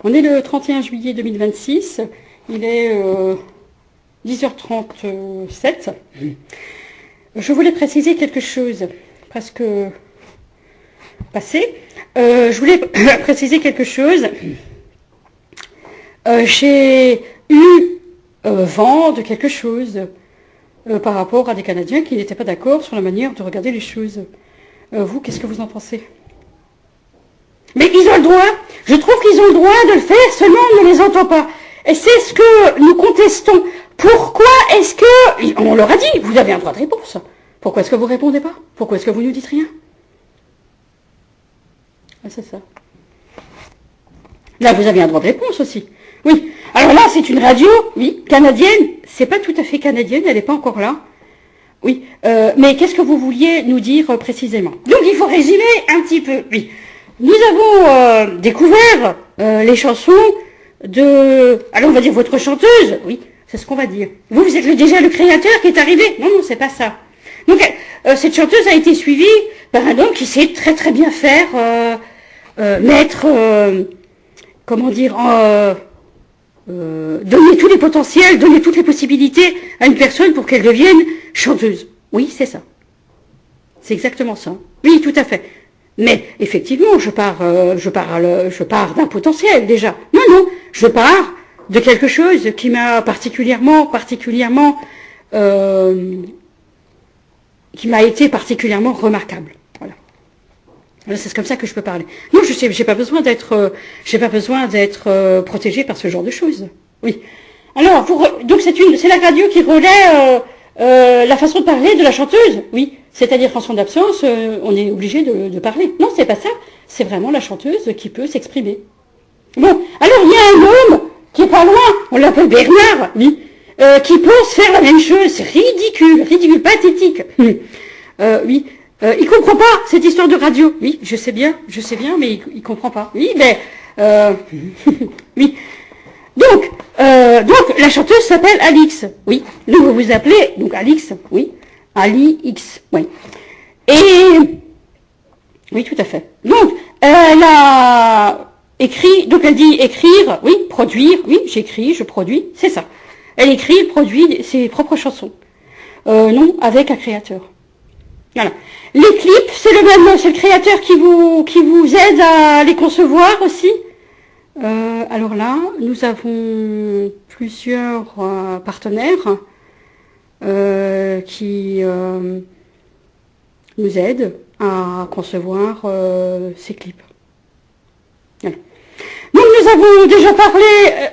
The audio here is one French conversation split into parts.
On est le 31 juillet 2026, il est 10h37. Je voulais préciser quelque chose, presque passé. Je voulais préciser quelque chose. J'ai eu vent de quelque chose par rapport à des Canadiens qui n'étaient pas d'accord sur la manière de regarder les choses. Vous, qu'est-ce que vous en pensez? Mais ils ont le droit, je trouve qu'ils ont le droit de le faire, seulement on ne les entend pas. Et c'est ce que nous contestons. Pourquoi est-ce que... On leur a dit, vous avez un droit de réponse. Pourquoi est-ce que vous ne répondez pas? Pourquoi est-ce que vous ne nous dites rien? Ah, c'est ça. Là, vous avez un droit de réponse aussi. Oui. Alors là, c'est une radio, oui, canadienne. C'est pas tout à fait canadienne, elle n'est pas encore là. Oui. Mais qu'est-ce que vous vouliez nous dire précisément? Donc, il faut résumer un petit peu. Oui. Nous avons découvert les chansons de... Alors, on va dire votre chanteuse. Oui, c'est ce qu'on va dire. Vous êtes déjà le créateur qui est arrivé? Non, non, c'est pas ça. Donc, cette chanteuse a été suivie par un homme qui sait très très bien faire, mettre, comment dire, donner tous les potentiels, donner toutes les possibilités à une personne pour qu'elle devienne chanteuse. Oui, c'est ça. C'est exactement ça. Oui, tout à fait. Mais effectivement, je pars d'un potentiel déjà. Non, non, je pars de quelque chose qui m'a qui m'a été particulièrement remarquable. Voilà. C'est comme ça que je peux parler. Non, j'ai pas besoin d'être protégée par ce genre de choses. Oui. Alors, donc c'est la radio qui relaie la façon de parler de la chanteuse. Oui. C'est-à-dire qu'en son absence, on est obligé de parler. Non, c'est pas ça. C'est vraiment la chanteuse qui peut s'exprimer. Bon, alors il y a un homme qui est pas loin, on l'appelle Bernard, oui, qui pense faire la même chose. C'est ridicule, pathétique. Oui, il comprend pas cette histoire de radio. Oui, je sais bien, mais il comprend pas. Oui, mais oui. Donc la chanteuse s'appelle Alix. Oui, donc vous vous appelez donc Alix. Oui. Alix, oui. Et, oui, tout à fait. Donc, elle a écrit, donc elle dit écrire, oui, produire, oui, j'écris, je produis, c'est ça. Elle écrit, produit ses propres chansons. Non, avec un créateur. Voilà. Les clips, c'est le créateur qui vous aide à les concevoir aussi. Alors là, nous avons plusieurs partenaires qui nous aident à concevoir ces clips. Voilà. Donc nous avons déjà parlé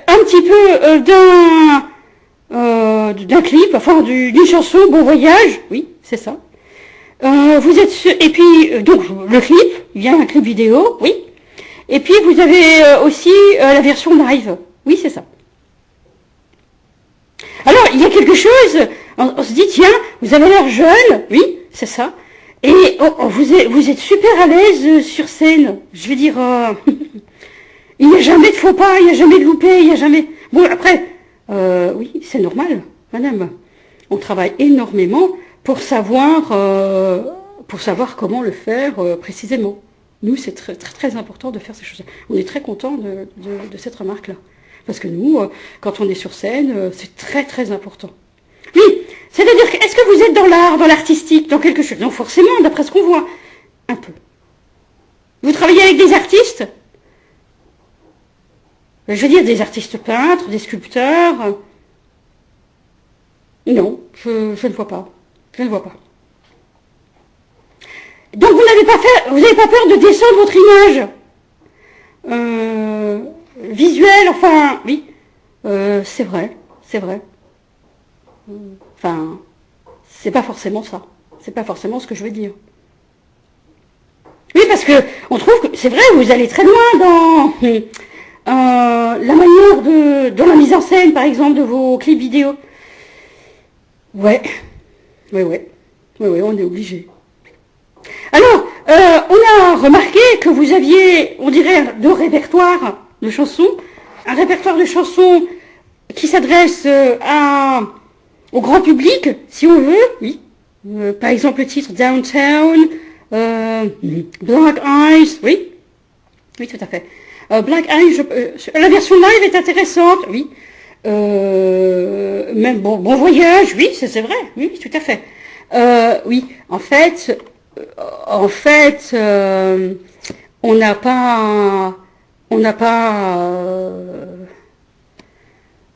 un petit peu d'un clip, enfin d'une chanson, Bon Voyage, oui, c'est ça. Et puis, donc le clip, il y a un clip vidéo, oui. Et puis vous avez aussi la version live, oui, c'est ça. Alors, il y a quelque chose, on se dit, tiens, vous avez l'air jeune, oui, c'est ça, et vous êtes super à l'aise sur scène, je veux dire, il n'y a jamais de faux pas, il n'y a jamais de loupé, il n'y a jamais... Bon, après, oui, c'est normal, madame, on travaille énormément pour savoir comment le faire précisément. Nous, c'est très, très, très important de faire ces choses. On est très contents de cette remarque-là. Parce que nous, quand on est sur scène, c'est très très important. Oui, c'est-à-dire, est-ce que vous êtes dans l'art, dans l'artistique, dans quelque chose? Non, forcément, d'après ce qu'on voit. Un peu. Vous travaillez avec des artistes? Je veux dire, des artistes peintres, des sculpteurs? Non, je ne vois pas. Je ne vois pas. Donc vous n'avez pas peur de descendre votre image visuelle, enfin, oui, c'est vrai. Enfin, c'est pas forcément ça. C'est pas forcément ce que je veux dire. Oui, parce que on trouve que, c'est vrai, vous allez très loin dans la manière dans la mise en scène, par exemple, de vos clips vidéo. Ouais, on est obligé. Alors, on a remarqué que vous aviez, on dirait, deux répertoires de chansons. Un répertoire de chansons qui s'adresse au grand public, si on veut, oui. Par exemple, le titre Downtown, Black Eyes, oui. Oui, tout à fait. Black Eye, la version live est intéressante, oui. Même bon voyage, oui, c'est vrai, oui, tout à fait. Oui, en fait, on n'a pas,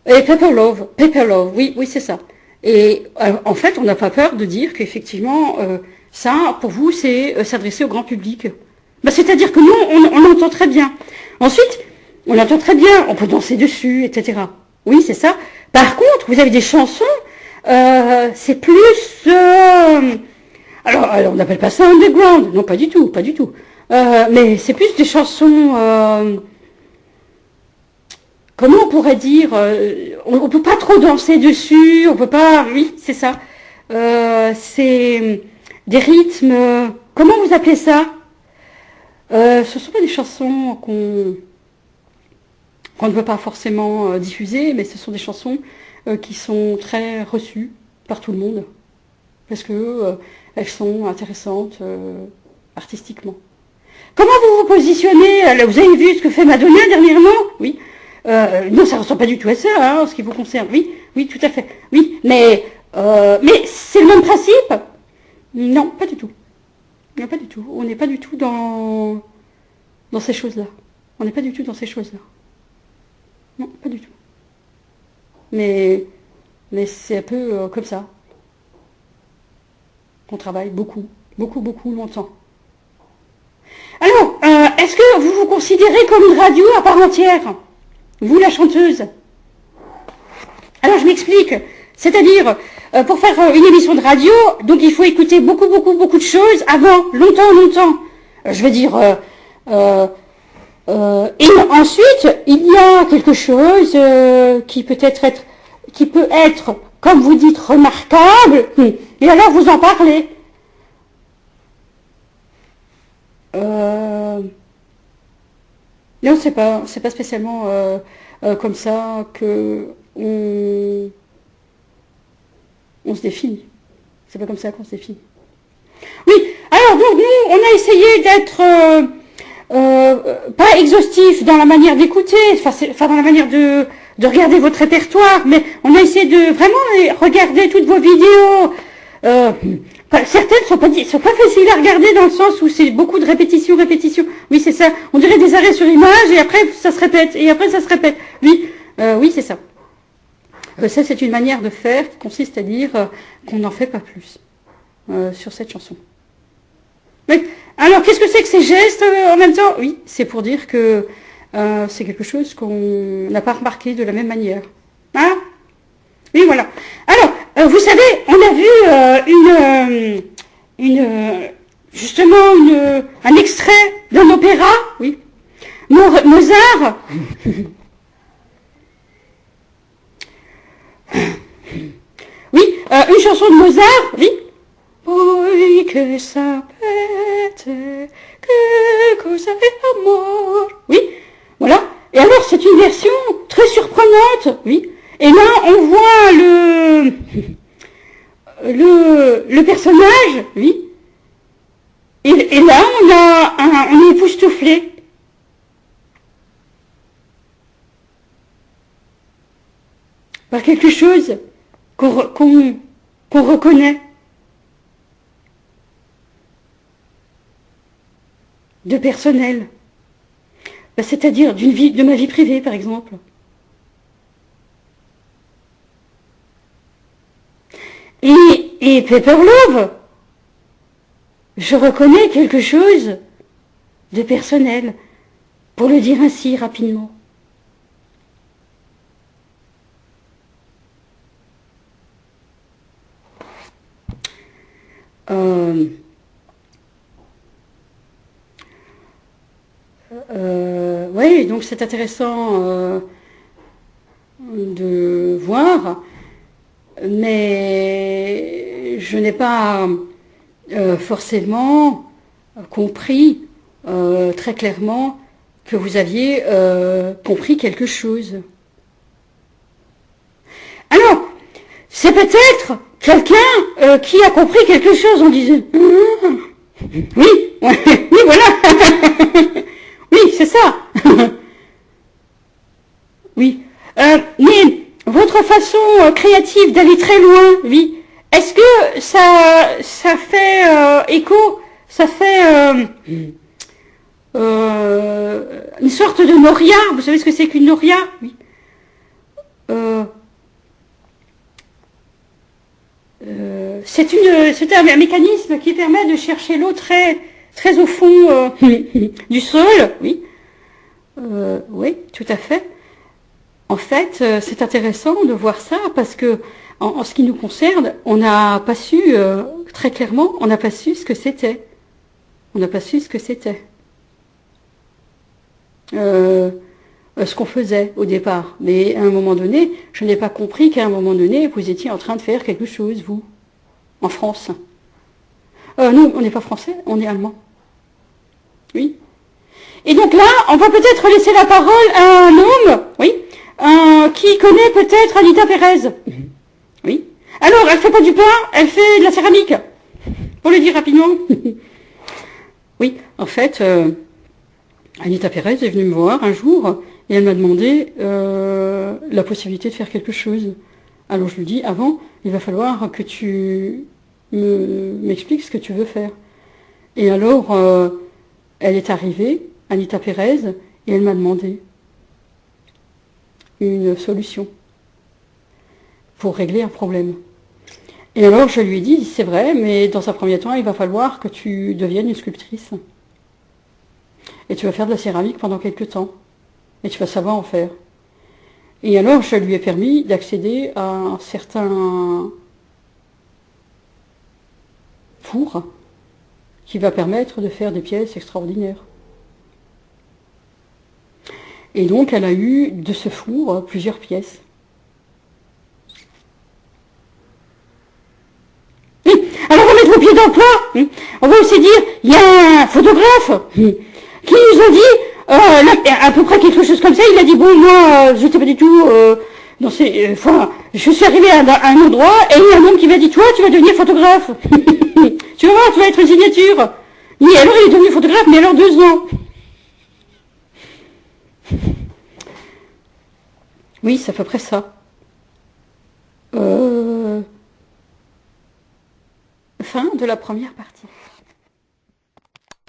et Paper Love, oui, c'est ça. Et en fait, on n'a pas peur de dire qu'effectivement, ça, pour vous, c'est s'adresser au grand public. Bah, c'est-à-dire que nous, on entend très bien. Ensuite, on entend très bien, on peut danser dessus, etc. Oui, c'est ça. Par contre, vous avez des chansons, c'est plus... alors, on n'appelle pas ça underground, non, pas du tout. Mais c'est plus des chansons... comment on pourrait dire, on peut pas trop danser dessus, on peut pas... Oui, c'est ça. C'est des rythmes... comment vous appelez ça? Ce sont pas des chansons qu'on ne veut pas forcément diffuser, mais ce sont des chansons qui sont très reçues par tout le monde, parce que elles sont intéressantes artistiquement. Comment vous vous positionnez? Vous avez vu ce que fait Madonna dernièrement? Oui. Non, ça ne ressemble pas du tout à ça, hein, en ce qui vous concerne. Oui, tout à fait. Oui, mais c'est le même principe? Non, pas du tout. Non, pas du tout. On n'est pas du tout dans ces choses-là. On n'est pas du tout dans ces choses-là. Non, pas du tout. Mais c'est un peu comme ça qu'on travaille beaucoup, longtemps. Alors, est-ce que vous vous considérez comme une radio à part entière? Vous, la chanteuse? Alors, je m'explique. C'est-à-dire, pour faire une émission de radio, donc il faut écouter beaucoup de choses avant, longtemps. Je veux dire, et ensuite, il y a quelque chose qui peut être, comme vous dites, remarquable, et alors vous en parlez. Non, c'est pas spécialement comme ça que on se définit. C'est pas comme ça qu'on se définit. Oui, alors donc nous, on a essayé d'être pas exhaustif dans la manière d'écouter, enfin dans la manière de regarder votre répertoire, mais on a essayé de vraiment regarder toutes vos vidéos. Certaines sont pas faciles à regarder dans le sens où c'est beaucoup de répétitions. Oui, c'est ça. On dirait des arrêts sur image et après ça se répète Oui, c'est ça. Ça, c'est une manière de faire qui consiste à dire qu'on n'en fait pas plus sur cette chanson. Mais, alors, qu'est-ce que c'est que ces gestes en même temps? Oui, c'est pour dire que c'est quelque chose qu'on n'a pas remarqué de la même manière. Hein? Oui, voilà. Alors, vous savez, on a vu justement un extrait d'un opéra, oui. Mozart. Oui, une chanson de Mozart, oui. Poi che sapete che cosa è amor. Oui, voilà. Et alors, c'est une version très surprenante, oui. Et là, on voit le personnage, oui. Et là, on est époustouflé. Par quelque chose qu'on reconnaît. De personnel. C'est-à-dire de ma vie privée, par exemple. Et Paper Love, je reconnais quelque chose de personnel, pour le dire ainsi rapidement. Oui, donc c'est intéressant de voir, mais je n'ai pas forcément compris très clairement que vous aviez compris quelque chose. Alors, c'est peut-être quelqu'un qui a compris quelque chose en disant oui, oui, voilà. Oui, c'est ça. Mais votre façon créative d'aller très loin, oui, est-ce que ça fait écho, ça fait une sorte de noria? Vous savez ce que c'est qu'une noria? Oui. C'est un mécanisme qui permet de chercher l'eau très, très au fond du sol, oui. Oui, tout à fait. En fait, c'est intéressant de voir ça parce que, en ce qui nous concerne, on n'a pas su, très clairement, on n'a pas su ce que c'était. On n'a pas su ce que c'était. Ce qu'on faisait au départ. Mais à un moment donné, je n'ai pas compris qu'à un moment donné, vous étiez en train de faire quelque chose, vous, en France. Non, on n'est pas français, on est allemand. Oui. Et donc là, on va peut-être laisser la parole à un homme, oui, qui connaît peut-être Anita Pérez. Oui. Alors, elle fait pas du pain, elle fait de la céramique. Pour le dire rapidement. Oui, en fait, Anita Pérez est venue me voir un jour et elle m'a demandé la possibilité de faire quelque chose. Alors je lui dis, avant, il va falloir que tu m'expliques ce que tu veux faire. Et alors, elle est arrivée, Anita Pérez, et elle m'a demandé une solution pour régler un problème. Et alors je lui ai dit, c'est vrai, mais dans un premier temps, il va falloir que tu deviennes une sculptrice. Et tu vas faire de la céramique pendant quelques temps. Et tu vas savoir en faire. Et alors je lui ai permis d'accéder à un certain four qui va permettre de faire des pièces extraordinaires. Et donc elle a eu de ce four plusieurs pièces. Alors on va mettre vos pieds dans le plat. On va aussi dire, il y a un photographe qui nous a dit à peu près quelque chose comme ça. Il a dit, bon, moi, j'étais pas du tout dans ces... Enfin, je suis arrivé à un endroit et il y a un homme qui m'a dit, toi, tu vas devenir photographe. Tu vas voir, tu vas être une signature. Et alors il est devenu photographe, mais alors 2 ans. Oui, c'est à peu près ça. Fin de la première partie.